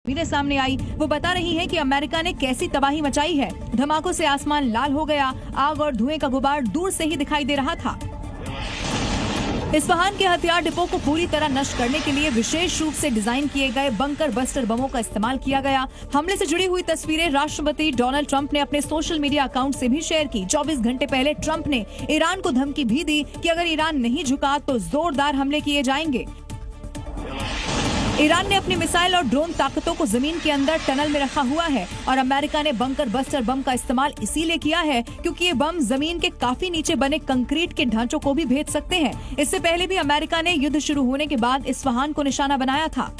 तस्वीरें सामने आई, वो बता रही हैं कि अमेरिका ने कैसी तबाही मचाई है। धमाकों से आसमान लाल हो गया, आग और धुएं का गुबार दूर से ही दिखाई दे रहा था। इस्फहान के हथियार डिपो को पूरी तरह नष्ट करने के लिए विशेष रूप से डिजाइन किए गए बंकर बस्टर बमों का इस्तेमाल किया गया। हमले से जुड़ी हुई तस्वीरें राष्ट्रपति डोनाल्ड ट्रंप ने अपने सोशल मीडिया अकाउंट से भी शेयर की। 24 घंटे पहले ट्रंप ने ईरान को धमकी भी दी कि अगर ईरान नहीं झुका तो जोरदार हमले किए जाएंगे। ईरान ने अपनी मिसाइल और ड्रोन ताकतों को जमीन के अंदर टनल में रखा हुआ है और अमेरिका ने बंकर बस्टर बम का इस्तेमाल इसीलिए किया है क्योंकि ये बम जमीन के काफी नीचे बने कंक्रीट के ढांचों को भी भेद सकते हैं। इससे पहले भी अमेरिका ने युद्ध शुरू होने के बाद इस्फहान को निशाना बनाया था।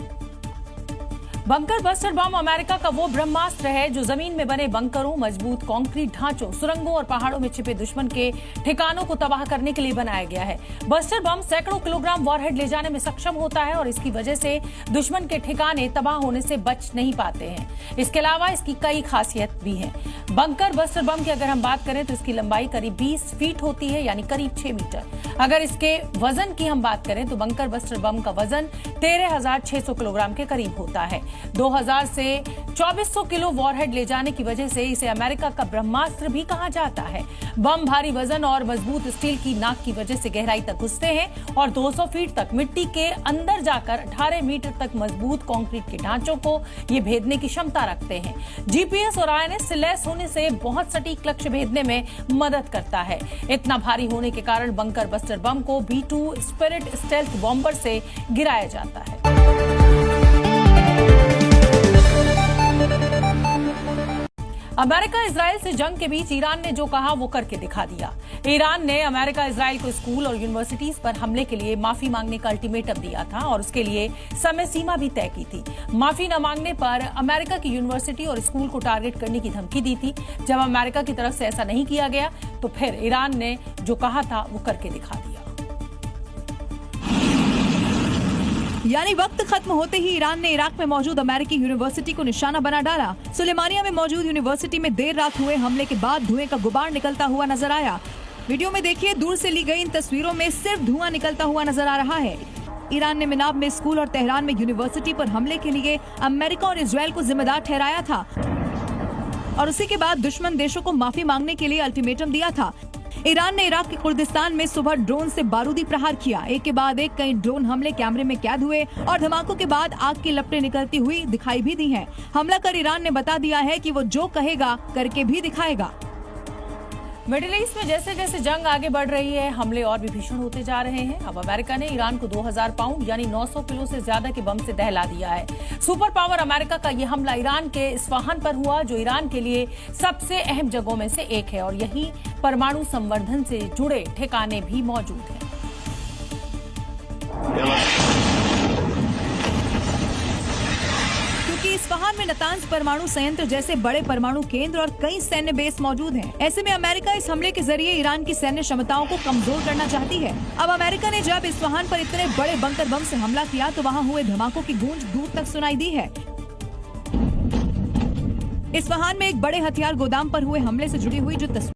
बंकर बस्टर बम अमेरिका का वो ब्रह्मास्त्र है जो जमीन में बने बंकरों, मजबूत कंक्रीट ढांचों, सुरंगों और पहाड़ों में छिपे दुश्मन के ठिकानों को तबाह करने के लिए बनाया गया है। बस्टर बम सैकड़ों किलोग्राम वॉरहेड ले जाने में सक्षम होता है और इसकी वजह से दुश्मन के ठिकाने तबाह होने से बच नहीं पाते हैं। इसके अलावा इसकी कई खासियत भी हैं। बंकर बस्टर बम की अगर हम बात करें तो इसकी लंबाई करीब 20 फीट होती है, यानी करीब 6 मीटर। अगर इसके वजन की हम बात करें तो बंकर बस्टर बम का वजन 13,600 किलोग्राम के करीब होता है। 2000 से 2400 किलो वॉरहेड ले जाने की वजह से इसे अमेरिका का ब्रह्मास्त्र भी कहा जाता है। बम भारी वजन और मजबूत स्टील की नाक की वजह से गहराई तक घुसते हैं और 200 फीट तक मिट्टी के अंदर जाकर 18 मीटर तक मजबूत कंक्रीट के ढांचों को ये भेदने की क्षमता रखते हैं। जीपीएस और आईएनएस से लैस होने से बहुत सटीक लक्ष्य भेदने में मदद करता है। इतना भारी होने के कारण बंकर बस्टर बम को B-2 स्पिरिट स्टेल्थ बॉम्बर से गिराया जाता है। अमेरिका इजराइल से जंग के बीच ईरान ने जो कहा वो करके दिखा दिया। ईरान ने अमेरिका इजराइल को स्कूल और यूनिवर्सिटीज पर हमले के लिए माफी मांगने का अल्टीमेटम दिया था और उसके लिए समय सीमा भी तय की थी। माफी न मांगने पर अमेरिका की यूनिवर्सिटी और स्कूल को टारगेट करने की धमकी दी थी। जब अमेरिका की तरफ से ऐसा नहीं किया गया तो फिर ईरान ने जो कहा था वो करके दिखा दिया। यानी वक्त खत्म होते ही ईरान ने इराक में मौजूद अमेरिकी यूनिवर्सिटी को निशाना बना डाला। सुलेमानिया में मौजूद यूनिवर्सिटी में देर रात हुए हमले के बाद धुएं का गुबार निकलता हुआ नजर आया। वीडियो में देखिए, दूर से ली गई इन तस्वीरों में सिर्फ धुआं निकलता हुआ नजर आ रहा है। ईरान ने मिनाब में स्कूल और तेहरान में यूनिवर्सिटी पर हमले के लिए अमेरिका और इजराइल को जिम्मेदार ठहराया था और उसी के बाद दुश्मन देशों को माफी मांगने के लिए अल्टीमेटम दिया था। ईरान ने इराक के कुर्दिस्तान में सुबह ड्रोन से बारूदी प्रहार किया। एक के बाद एक कई ड्रोन हमले कैमरे में कैद हुए और धमाकों के बाद आग की लपटें निकलती हुई दिखाई भी दी हैं। हमला कर ईरान ने बता दिया है कि वो जो कहेगा करके भी दिखाएगा। मिडिल ईस्ट में जैसे जैसे जंग आगे बढ़ रही है, हमले और भी भीषण होते जा रहे हैं। अब अमेरिका ने ईरान को 2000 पाउंड यानी 900 किलो से ज्यादा के बम से दहला दिया है। सुपर पावर अमेरिका का यह हमला ईरान के इस्फहान पर हुआ, जो ईरान के लिए सबसे अहम जगहों में से एक है और यही परमाणु संवर्धन से जुड़े ठिकाने भी मौजूद हैं। इस्फहान में नतांज परमाणु संयंत्र जैसे बड़े परमाणु केंद्र और कई सैन्य बेस मौजूद हैं। ऐसे में अमेरिका इस हमले के जरिए ईरान की सैन्य क्षमताओं को कमजोर करना चाहती है। अब अमेरिका ने जब इस्फहान पर इतने बड़े बंकर बम से हमला किया तो वहां हुए धमाकों की गूंज दूर तक सुनाई दी है। इस्फहान में एक बड़े हथियार गोदाम पर हुए हमले से जुड़ी हुई जो तस्वीर